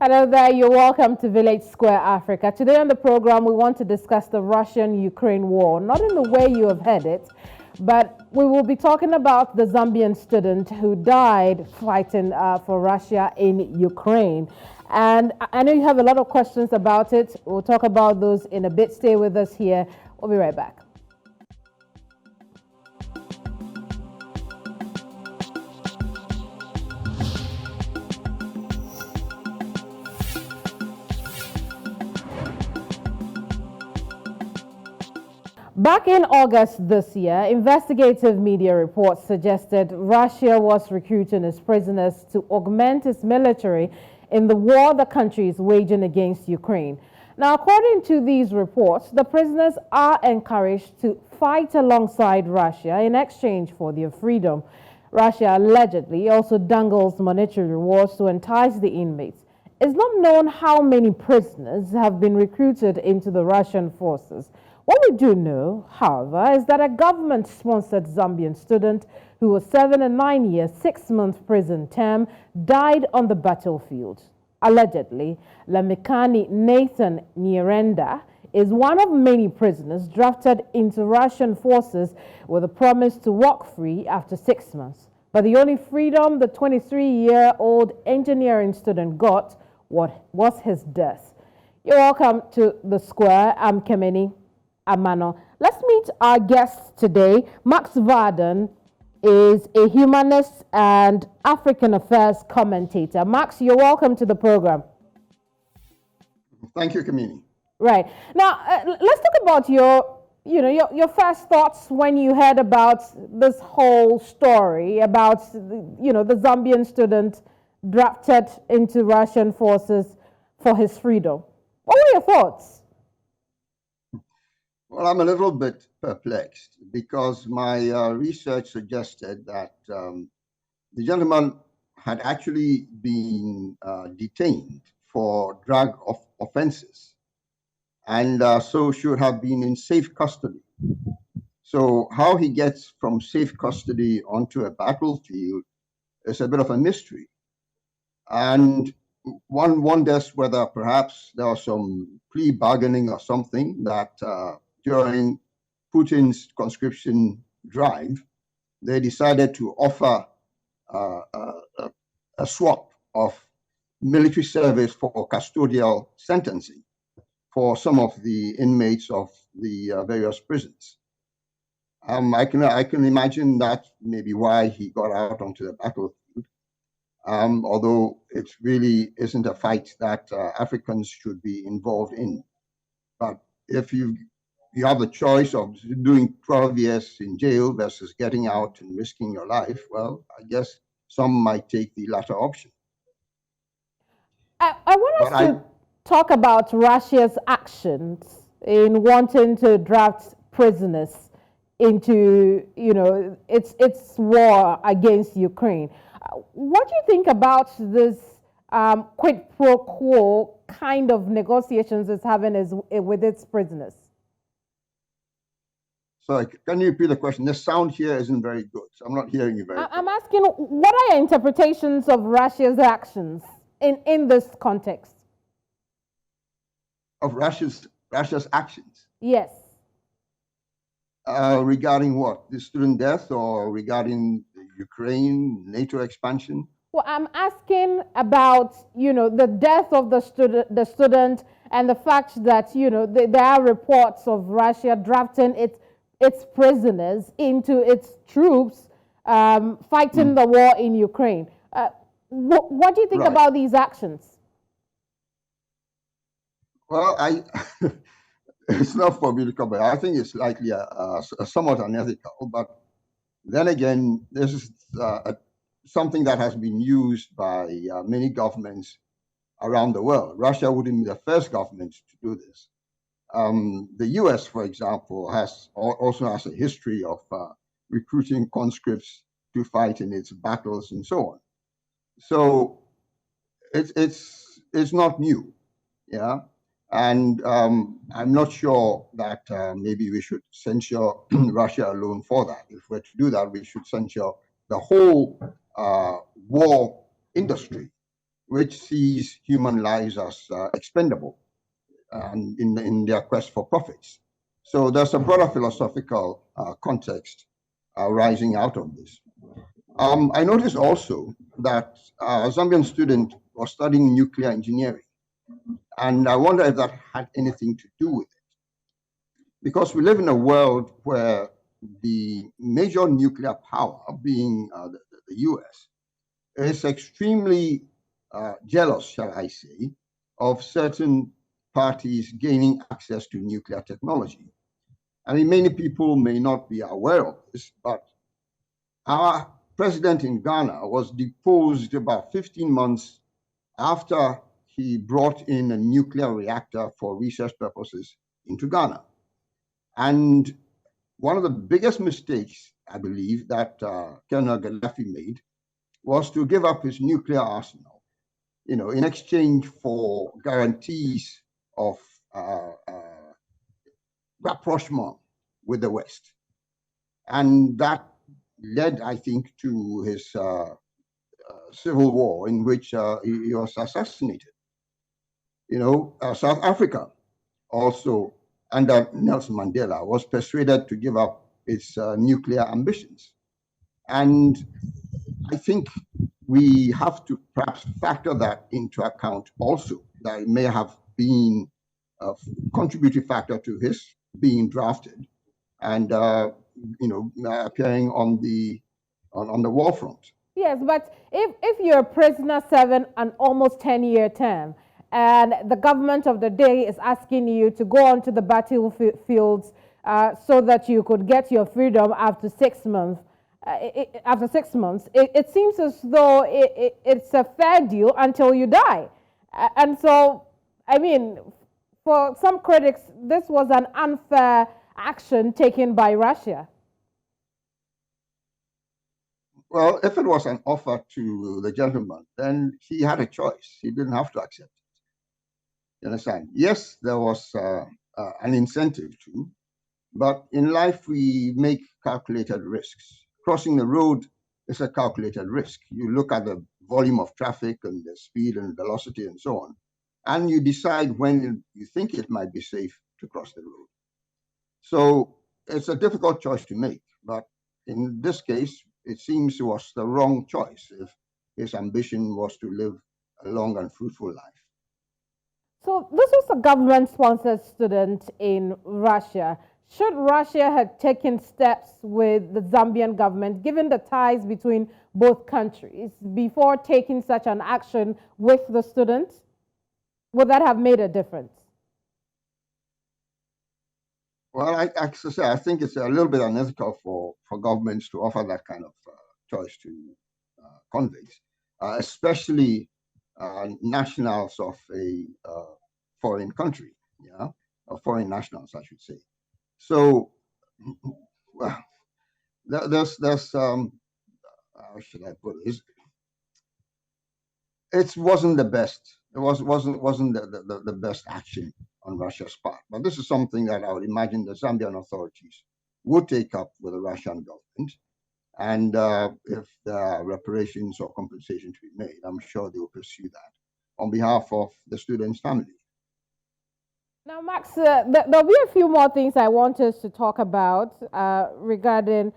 Hello there, you're welcome to Village Square Africa. Today on the program, we want to discuss the Russian-Ukraine war, not in the way you have heard it, but we will be talking about the Zambian student who died fighting for Russia in Ukraine. And I know you have a lot of questions about it. We'll talk about those in a bit. Stay with us here. We'll be right back. Back in August this year, investigative media reports suggested Russia was recruiting its prisoners to augment its military in the war the country is waging against Ukraine. Now, according to these reports, the prisoners are encouraged to fight alongside Russia in exchange for their freedom. Russia allegedly also dangles monetary rewards to entice the inmates. It's not known how many prisoners have been recruited into the Russian forces. What we do know, however, is that a government-sponsored Zambian student who was serving a 9-year, 6-month prison term died on the battlefield. Allegedly, Lemekhane Nyirenda is one of many prisoners drafted into Russian forces with a promise to walk free after 6 months. But the only freedom the 23-year-old engineering student got was his death. You're welcome to the square. I'm Keminni Amanor. Let's meet our guests today. Max Vardon is a humanist and African affairs commentator. Max, you're welcome to the program. Thank you, Keminni. Right. Now, let's talk about your first thoughts when you heard about this whole story about, the Zambian student drafted into Russian forces for his freedom. What were your thoughts? Well, I'm a little bit perplexed because my research suggested that the gentleman had actually been detained for drug offenses and so should have been in safe custody. So how he gets from safe custody onto a battlefield is a bit of a mystery. And one wonders whether perhaps there was some plea bargaining or something that during Putin's conscription drive, they decided to offer a swap of military service for custodial sentencing for some of the inmates of the various prisons. I can imagine that maybe why he got out onto the battlefield, although it really isn't a fight that Africans should be involved in. But if you have the choice of doing 12 years in jail versus getting out and risking your life, well, I guess some might take the latter option. I want us to talk about Russia's actions in wanting to draft prisoners into, its war against Ukraine. What do you think about this quid pro quo kind of negotiations it's having with its prisoners? Sorry, can you repeat the question? The sound here isn't very good, so I'm not hearing you very I'm asking, what are your interpretations of Russia's actions in this context? Of Russia's actions? Yes. Regarding what? The student death or regarding the Ukraine, NATO expansion? Well, I'm asking about, the death of the student and the fact that, there are reports of Russia drafting its prisoners into its troops fighting the war in Ukraine. What do you think about these actions? Well, it's not for me to comment. I think it's likely somewhat unethical, but then again, this is something that has been used by many governments around the world. Russia wouldn't be the first government to do this. The US, for example, also has a history of recruiting conscripts to fight in its battles and so on. So it's not new, yeah. And I'm not sure that maybe we should censure Russia alone for that. If we're to do that, we should censure the whole war industry, which sees human lives as expendable in their quest for profits. So there's a broader philosophical context arising out of this. I noticed also that a Zambian student was studying nuclear engineering, and I wonder if that had anything to do with it. Because we live in a world where the major nuclear power, being the US, is extremely jealous, shall I say, of certain parties gaining access to nuclear technology. I mean, many people may not be aware of this, but our president in Ghana was deposed about 15 months after he brought in a nuclear reactor for research purposes into Ghana. And one of the biggest mistakes, I believe, that Colonel Gaddafi made was to give up his nuclear arsenal, in exchange for guarantees of rapprochement with the West. And that led, I think, to his civil war in which he was assassinated. South Africa also, under Nelson Mandela, was persuaded to give up its nuclear ambitions. And I think we have to perhaps factor that into account also, that it may have been a contributing factor to his being drafted and appearing on the war front. Yes, but if you're a prisoner serving an almost 10-year term, and the government of the day is asking you to go onto the battlefields so that you could get your freedom after 6 months, it seems as though it's a fair deal until you die. And so, I mean, for some critics, this was an unfair action taken by Russia. Well, if it was an offer to the gentleman, then he had a choice. He didn't have to accept it. You understand? Yes, there was an incentive to, but in life we make calculated risks. Crossing the road is a calculated risk. You look at the volume of traffic and the speed and velocity and so on, and you decide when you think it might be safe to cross the road. So it's a difficult choice to make, but in this case, it seems it was the wrong choice if his ambition was to live a long and fruitful life. So this was a government-sponsored student in Russia. Should Russia have taken steps with the Zambian government, given the ties between both countries, before taking such an action with the students? Would that have made a difference? Well, I think it's a little bit unethical for governments to offer that kind of choice to convicts, especially nationals of a foreign country, or foreign nationals, I should say. So, well, there's how should I put it? It wasn't the best. It wasn't the best action on Russia's part. But this is something that I would imagine the Zambian authorities would take up with the Russian government. And if there are reparations or compensation to be made, I'm sure they will pursue that on behalf of the student's family. Now, Max, there'll be a few more things I want us to talk about regarding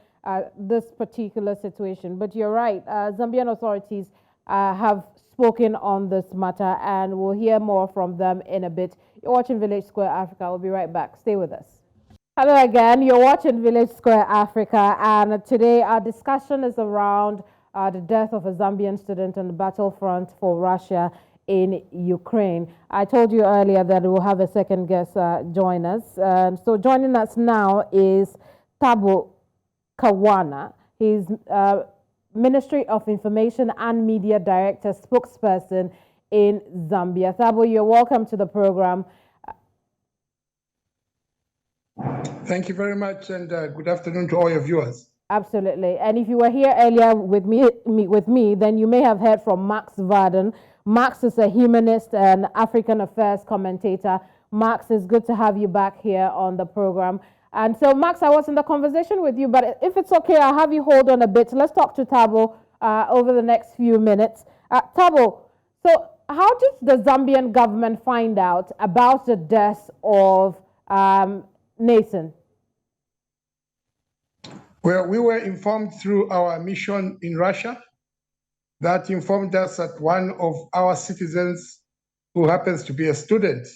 this particular situation. But you're right, Zambian authorities have spoken on this matter, and we'll hear more from them in a bit. You're watching Village Square Africa. We'll be right back. Stay with us. Hello again. You're watching Village Square Africa, and today our discussion is around the death of a Zambian student on the battlefront for Russia in Ukraine. I told you earlier that we'll have a second guest join us. So joining us now is Thabo Kawana. He's Ministry of Information and Media Director, spokesperson in Zambia. Thabo, you're welcome to the program. Thank you very much, and good afternoon to all your viewers. Absolutely. And if you were here earlier with me, then you may have heard from Max Vardon. Max is a humanist and African affairs commentator. Max, it's good to have you back here on the program. And so, Max, I was in the conversation with you, but if it's okay, I'll have you hold on a bit. Let's talk to Thabo over the next few minutes. Thabo, So how did the Zambian government find out about the death of Nathan? Well, we were informed through our mission in Russia. That informed us that one of our citizens, who happens to be a student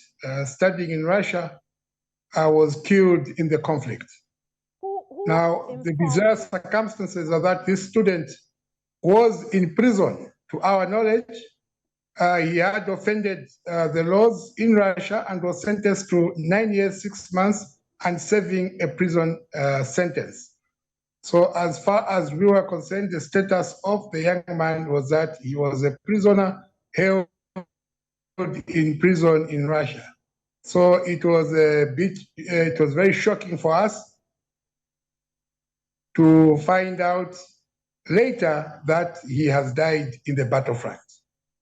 studying in Russia, was killed in the conflict. Now, the bizarre circumstances are that this student was in prison. To our knowledge, he had offended the laws in Russia and was sentenced to 9 years, 6 months, and serving a prison sentence. So as far as we were concerned, the status of the young man was that he was a prisoner held in prison in Russia. So it was it was very shocking for us to find out later that he has died in the battlefront.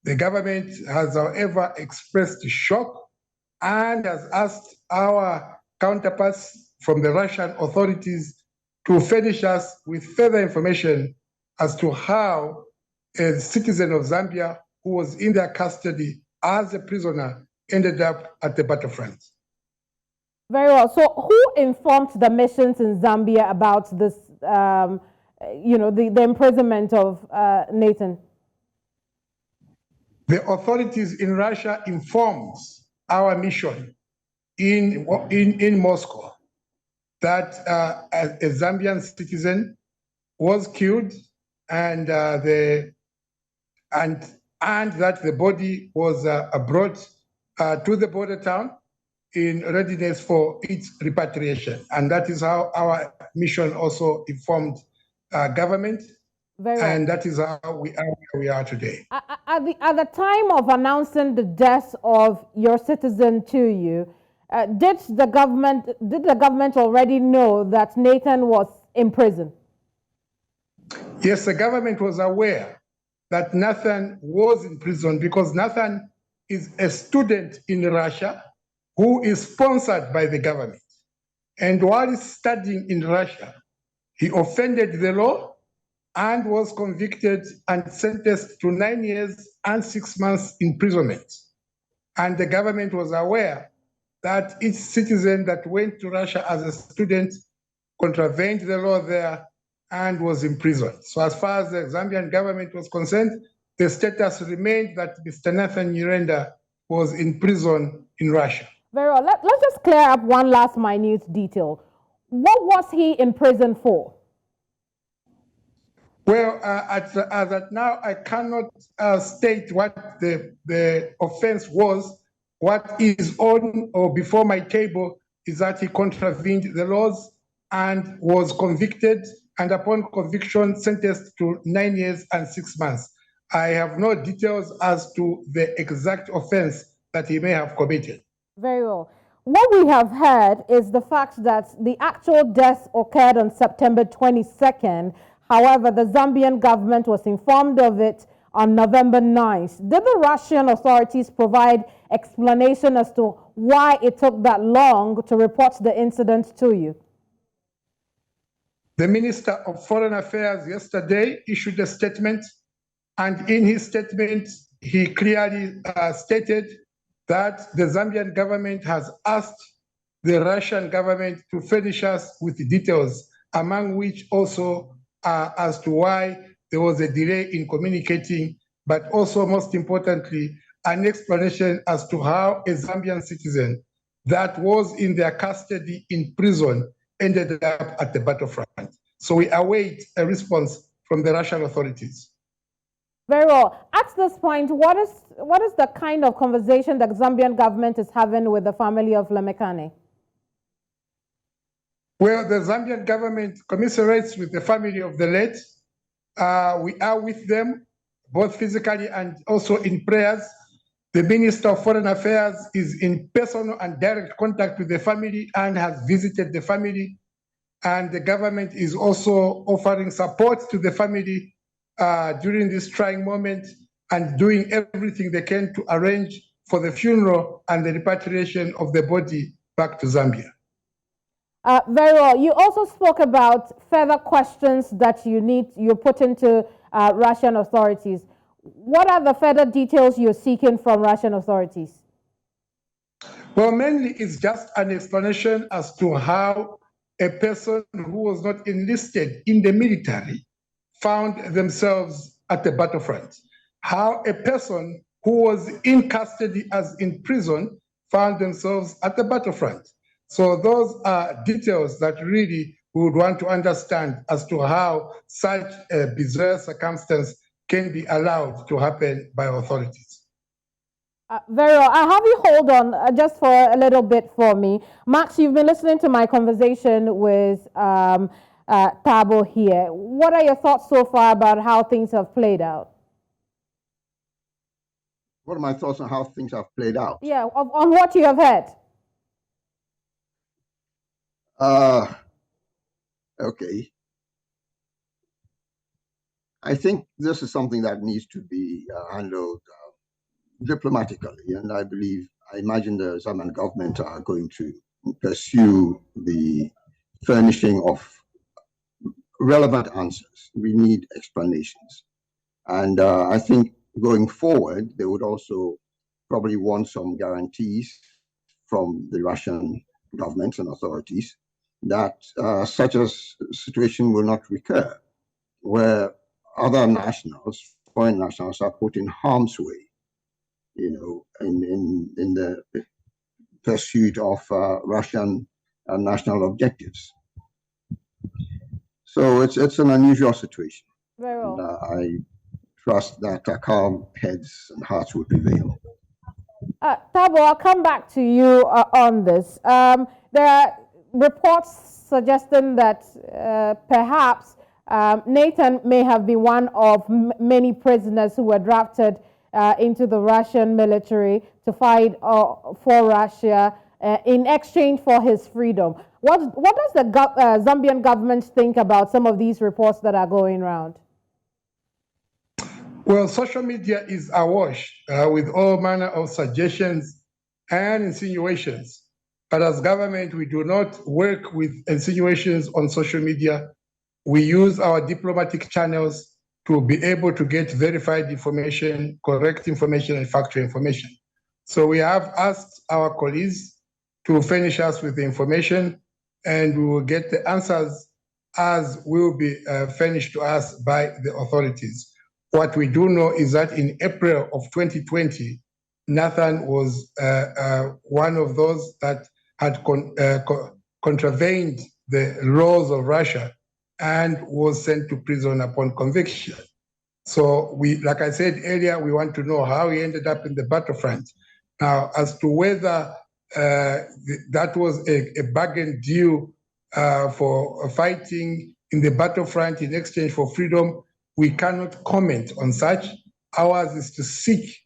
The government has, however, expressed shock and has asked our counterparts from the Russian authorities to furnish us with further information as to how a citizen of Zambia who was in their custody as a prisoner ended up at the battlefront. Very well. So who informed the missions in Zambia about this, the imprisonment of Nathan? The authorities in Russia informed our mission in Moscow that a Zambian citizen was killed and that the body was brought to the border town in readiness for its repatriation. And that is how our mission also informed government. Very well. And that is how we are today. At the time of announcing the death of your citizen to you, did the government already know that Nathan was in prison? Yes, the government was aware that Nathan was in prison because Nathan is a student in Russia who is sponsored by the government. And while studying in Russia, he offended the law and was convicted and sentenced to 9 years and 6 months imprisonment. And the government was aware that each citizen that went to Russia as a student contravened the law there and was imprisoned. So as far as the Zambian government was concerned, the status remained that Mr. Lemekhane Nyirenda was in prison in Russia. Very well. Let's just clear up one last minute detail. What was he in prison for? Well, as at now, I cannot state what the offense was. What is on or before my table is that he contravened the laws and was convicted, and upon conviction, sentenced to 9 years and 6 months. I have no details as to the exact offense that he may have committed. Very well. What we have heard is the fact that the actual death occurred on September 22nd. However, the Zambian government was informed of it on November 9th. Did the Russian authorities provide explanation as to why it took that long to report the incident to you? The Minister of Foreign Affairs yesterday issued a statement, and in his statement, he clearly stated that the Zambian government has asked the Russian government to furnish us with details, among which also as to why there was a delay in communicating, but also most importantly, an explanation as to how a Zambian citizen that was in their custody in prison ended up at the battlefront. So we await a response from the Russian authorities. Very well. At this point, what is the kind of conversation the Zambian government is having with the family of Lemekhane? Well, the Zambian government commiserates with the family of the late. We are with them, both physically and also in prayers. The Minister of Foreign Affairs is in personal and direct contact with the family and has visited the family. And the government is also offering support to the family during this trying moment and doing everything they can to arrange for the funeral and the repatriation of the body back to Zambia. Very well. You also spoke about further questions that you put into Russian authorities. What are the further details you're seeking from Russian authorities? Well, mainly it's just an explanation as to how a person who was not enlisted in the military found themselves at the battlefront. How a person who was in custody as in prison found themselves at the battlefront. So those are details that really we would want to understand as to how such a bizarre circumstance can be allowed to happen by authorities. Very well. I'll have you hold on just for a little bit for me. Max, you've been listening to my conversation with Thabo here. What are your thoughts so far about how things have played out? What are my thoughts on how things have played out? Yeah, on what you have heard. Okay. I think this is something that needs to be handled diplomatically, and I imagine the Zambian government are going to pursue the furnishing of relevant answers. We need explanations. And I think going forward, they would also probably want some guarantees from the Russian government and authorities that such a situation will not recur, where other nationals, foreign nationals, are put in harm's way, in the pursuit of Russian national objectives. So it's an unusual situation. Very well. And I trust that calm heads and hearts will prevail. Thabo, I'll come back to you on this. There are reports suggesting that perhaps Nathan may have been one of many prisoners who were drafted into the Russian military to fight for Russia in exchange for his freedom. What does the Zambian government think about some of these reports that are going around? Well, social media is awash with all manner of suggestions and insinuations. But as government, we do not work with insinuations on social media. We use our diplomatic channels to be able to get verified information, correct information, and factual information. So we have asked our colleagues to furnish us with the information, and we will get the answers as will be furnished to us by the authorities. What we do know is that in April of 2020, Nathan was one of those that had contravened the laws of Russia and was sent to prison upon conviction. So we, like I said earlier, we want to know how he ended up in the battlefront. Now, as to whether that was a bargain deal for fighting in the battlefront in exchange for freedom, we cannot comment on such. Ours is to seek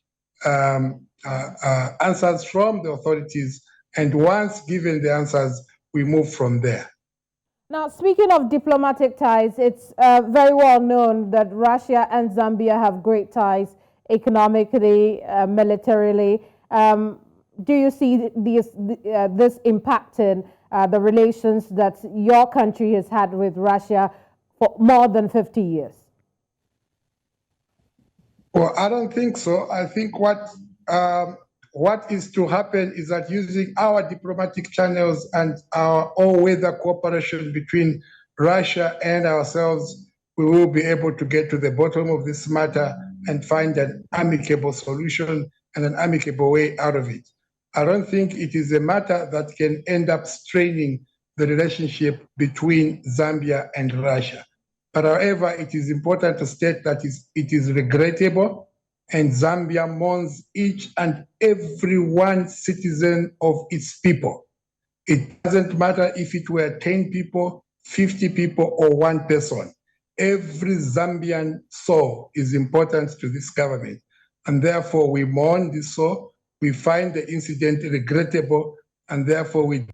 answers from the authorities, and once given the answers, we move from there. Now, speaking of diplomatic ties, it's very well known that Russia and Zambia have great ties economically, militarily. Do you see this impacting the relations that your country has had with Russia for more than 50 years? Well, I don't think so. I think what is to happen is that using our diplomatic channels and our all-weather cooperation between Russia and ourselves, we will be able to get to the bottom of this matter and find an amicable solution and an amicable way out of it. I don't think it is a matter that can end up straining the relationship between Zambia and Russia. But however, it is important to state that it is regrettable, and Zambia mourns each and every one citizen of its people. It doesn't matter if it were 10 people, 50 people, or one person. Every Zambian soul is important to this government, and therefore we mourn this soul. We find the incident regrettable, and therefore we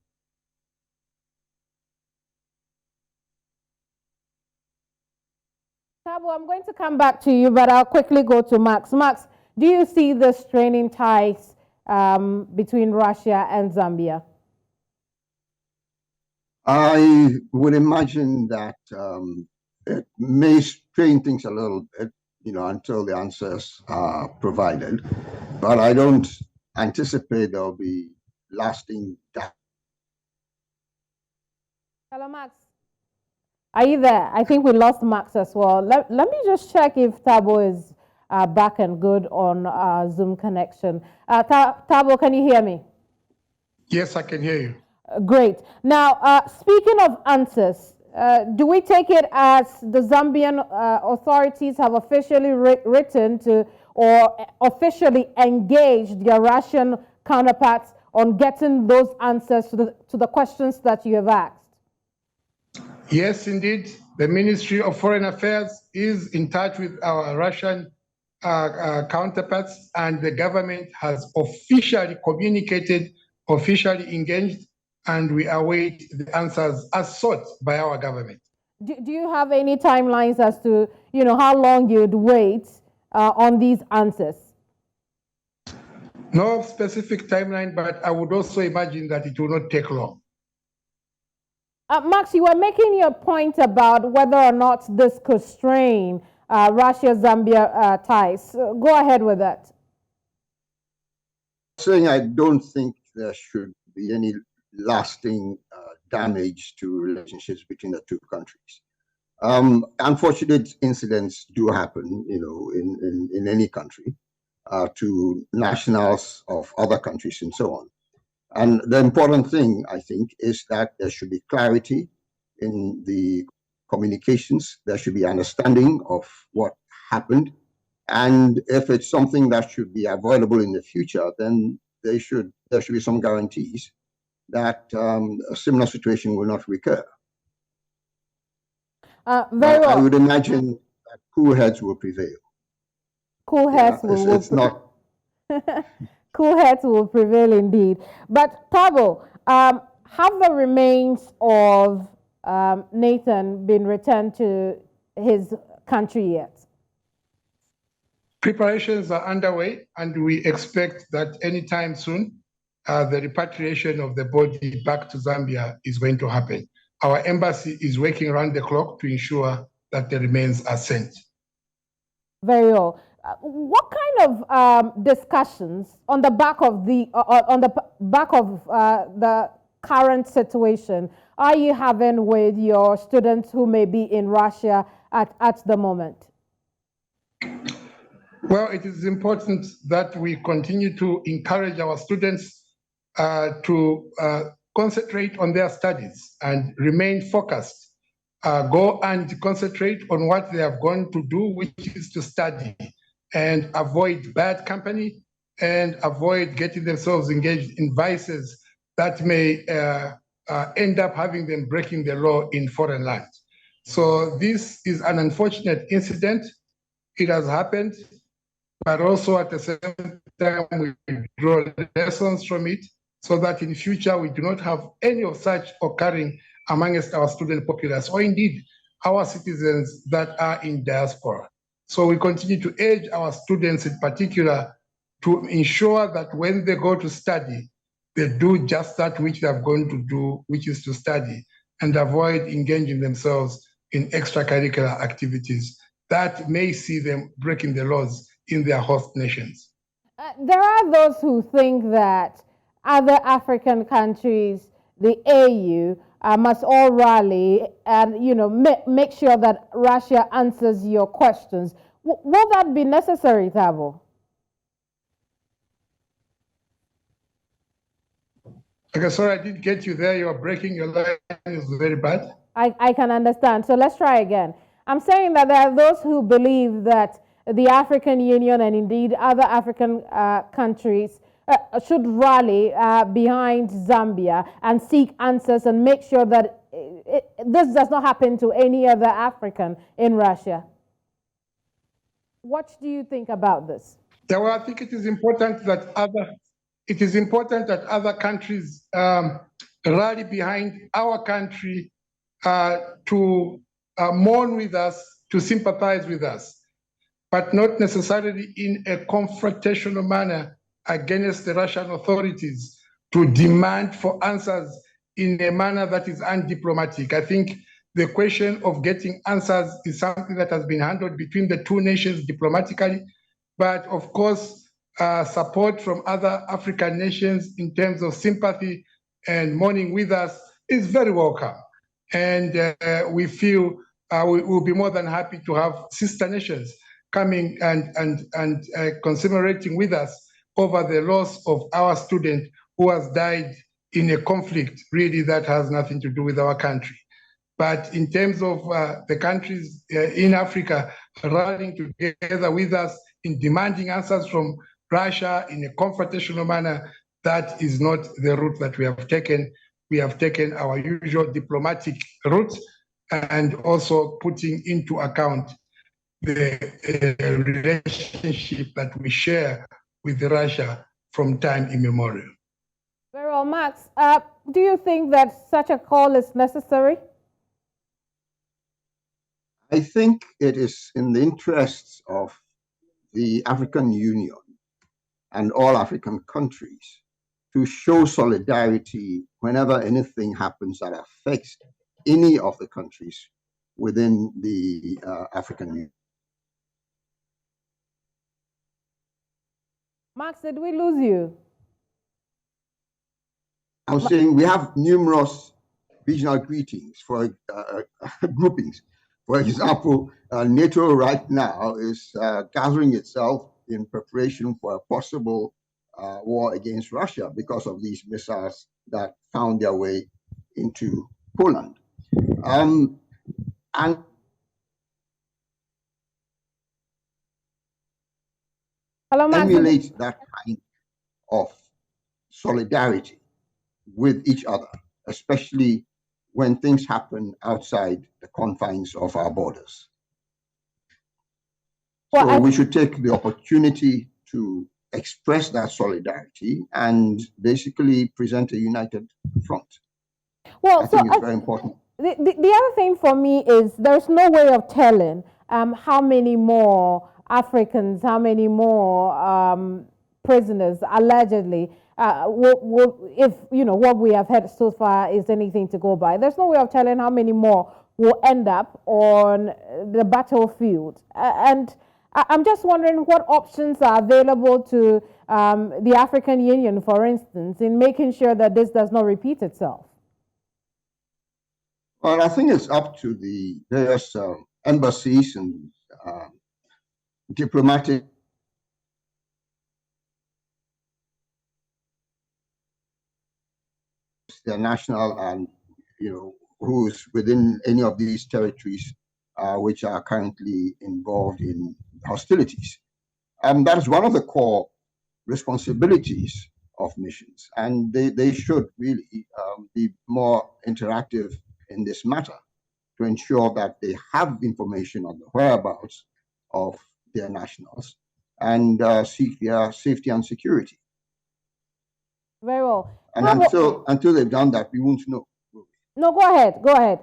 Thabo, I'm going to come back to you, but I'll quickly go to Max. Max, do you see the straining ties between Russia and Zambia? I would imagine that it may strain things a little bit until the answers are provided. But I don't anticipate there'll be lasting damage. Hello, Max. Are you there? I think we lost Max as well. Let me just check if Thabo is back and good on Zoom connection. Thabo, can you hear me? Yes, I can hear you. Great. Now, speaking of answers, do we take it as the Zambian authorities have officially written to or officially engaged their Russian counterparts on getting those answers to the questions that you have asked? Yes, indeed. The Ministry of Foreign Affairs is in touch with our Russian counterparts, and the government has officially communicated, officially engaged, and we await the answers as sought by our government. Do you have any timelines as to how long you'd wait on these answers? No specific timeline, but I would also imagine that it will not take long. Max, you were making your point about whether or not this could strain Russia-Zambia ties. Go ahead with that. Saying I don't think there should be any lasting damage to relationships between the two countries. Unfortunate incidents do happen, in any country, to nationals of other countries and so on. And the important thing, I think, is that there should be clarity in the communications. There should be understanding of what happened. And if it's something that should be avoidable in the future, then there should be some guarantees that a similar situation will not recur. Very well. I would imagine that cool heads will prevail. Cool heads it's not. Cool heads will prevail indeed. But Thabo, have the remains of Nathan been returned to his country yet? Preparations are underway, and we expect that anytime soon, the repatriation of the body back to Zambia is going to happen. Our embassy is working around the clock to ensure that the remains are sent. Very well. What kind of discussions on the back of the the current situation are you having with your students who may be in Russia at the moment? Well, it is important that we continue to encourage our students to concentrate on their studies and remain focused. Go and concentrate on what they have gone to do, which is to study, and avoid bad company and avoid getting themselves engaged in vices that may end up having them breaking the law in foreign lands. So this is an unfortunate incident. It has happened, but also at the same time, we draw lessons from it so that in future we do not have any of such occurring amongst our student populace, or indeed our citizens that are in diaspora. So we continue to urge our students in particular to ensure that when they go to study, they do just that which they have gone to do, which is to study, and avoid engaging themselves in extracurricular activities that may see them breaking the laws in their host nations. There are those who think that other African countries, the AU, must all rally and make sure that Russia answers your questions. Will that be necessary, Thabo? Okay, sorry, I didn't get you there. You are breaking. Your line is very bad. I can understand. So let's try again. I'm saying that there are those who believe that the African Union and indeed other African countries should rally behind Zambia and seek answers and make sure that this does not happen to any other African in Russia. What do you think about this? Yeah, well, I think it is important that other countries rally behind our country to mourn with us, to sympathize with us, but not necessarily in a confrontational manner against the Russian authorities to demand for answers in a manner that is undiplomatic. I think The question of getting answers is something that has been handled between the two nations diplomatically, but of course, support from other African nations in terms of sympathy and mourning with us is very welcome. And we feel we will be more than happy to have sister nations coming and commemorating with us over the loss of our student who has died in a conflict really that has nothing to do with our country. But in terms of the countries in Africa rallying together with us in demanding answers from Russia in a confrontational manner, that is not the route that we have taken. We have taken our usual diplomatic route and also putting into account the relationship that we share with Russia from time immemorial. Very well, Max. Do you think that such a call is necessary? I think it is in the interests of the African Union and all African countries to show solidarity whenever anything happens that affects any of the countries within the African Union. Max, did we lose you? I'm saying we have numerous regional greetings for groupings. For example, NATO right now is gathering itself in preparation for a possible war against Russia because of these missiles that found their way into Poland. And Hello, Max. emulate that kind of solidarity with each other, especially when things happen outside the confines of our borders. Well, so we should take the opportunity to express that solidarity and basically present a united front. Well, I think it's very important. The other thing for me is there's no way of telling how many more Africans, how many more prisoners allegedly if you know what we have heard so far is anything to go by. There's no way of telling how many more will end up on the battlefield. And I'm just wondering what options are available to the African Union, for instance, in making sure that this does not repeat itself. Well, I think it's up to the various embassies and diplomatic the national and who's within any of these territories which are currently involved in hostilities. And that is one of the core responsibilities of missions, and they should really be more interactive in this matter to ensure that they have information on the whereabouts of their nationals and seek their safety and security. Very well. And until they've done that, we won't know. No, go ahead. Go ahead.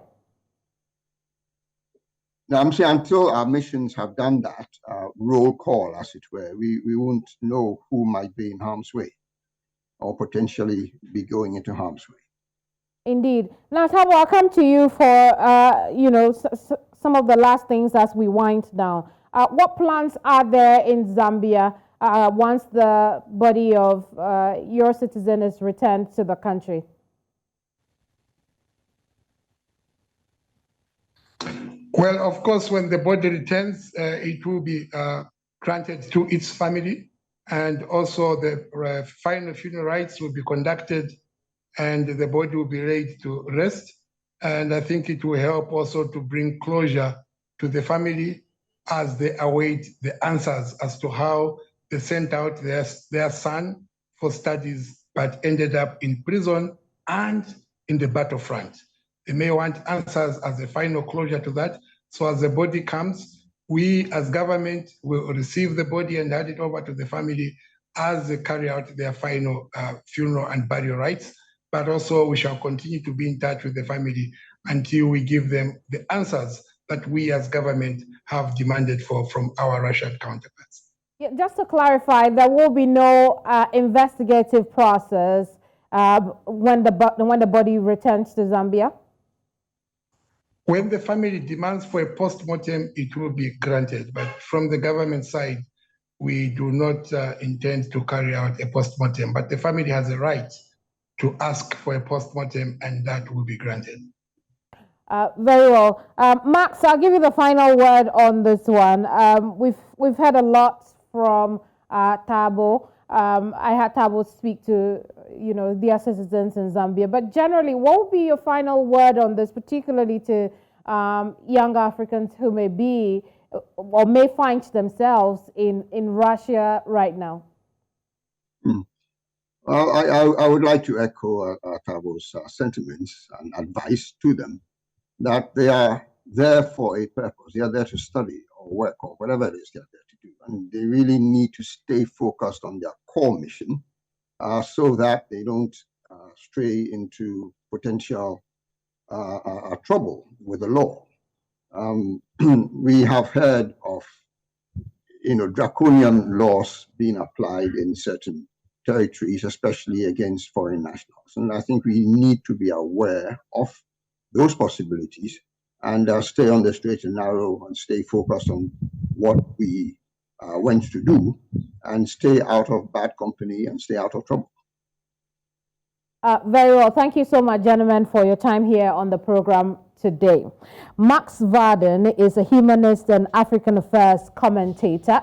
Now, I'm saying until our missions have done that roll call, as it were, we won't know who might be in harm's way or potentially be going into harm's way. Indeed. Now, Thabo, I'll come to you for some of the last things as we wind down. What plans are there in Zambia once the body of your citizen is returned to the country? Well, of course, when the body returns, it will be granted to its family, and also the final funeral rites will be conducted, and the body will be laid to rest. And I think it will help also to bring closure to the family as they await the answers as to how they sent out their son for studies, but ended up in prison and in the battlefront. They may want answers as a final closure to that. So as the body comes, we as government will receive the body and hand it over to the family as they carry out their final funeral and burial rites. But also we shall continue to be in touch with the family until we give them the answers that we as government have demanded from our Russian counterparts. Yeah, just to clarify, there will be no investigative process when the body returns to Zambia? When the family demands for a post-mortem, it will be granted. But from the government side, we do not intend to carry out a post-mortem. But the family has a right to ask for a post-mortem, and that will be granted. Very well. Max, I'll give you the final word on this one. We've heard a lot from Thabo. I had Thabo speak to, their citizens in Zambia. But generally, what would be your final word on this, particularly to young Africans who may be or may find themselves in Russia right now? Well, I would like to echo Thabo's sentiments and advice to them that they are there for a purpose. They are there to study or work or whatever it is they're there to do. And they really need to stay focused on their core mission so that they don't stray into potential trouble with the law. We have heard of, draconian laws being applied in certain territories, especially against foreign nationals. And I think we need to be aware of those possibilities and stay on the straight and narrow and stay focused on what we went to do and stay out of bad company and stay out of trouble. Very well. Thank you so much, gentlemen, for your time here on the program today. Max Vardon is a humanist and African affairs commentator.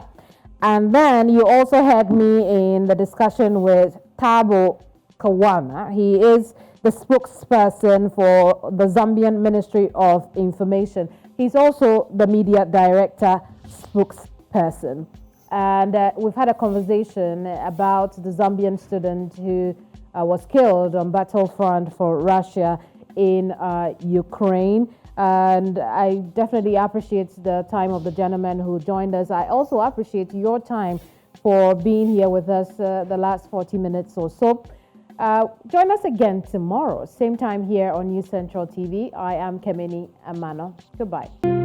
And then you also heard me in the discussion with Thabo Kawana. He is the spokesperson for the Zambian Ministry of Information. He's also the media director spokesperson. And we've had a conversation about the Zambian student who was killed on battlefront for Russia in Ukraine. And I definitely appreciate the time of the gentleman who joined us. I also appreciate your time for being here with us the last 40 minutes or so. Join us again tomorrow, same time here on News Central TV. I am Keminni Amanor. Goodbye.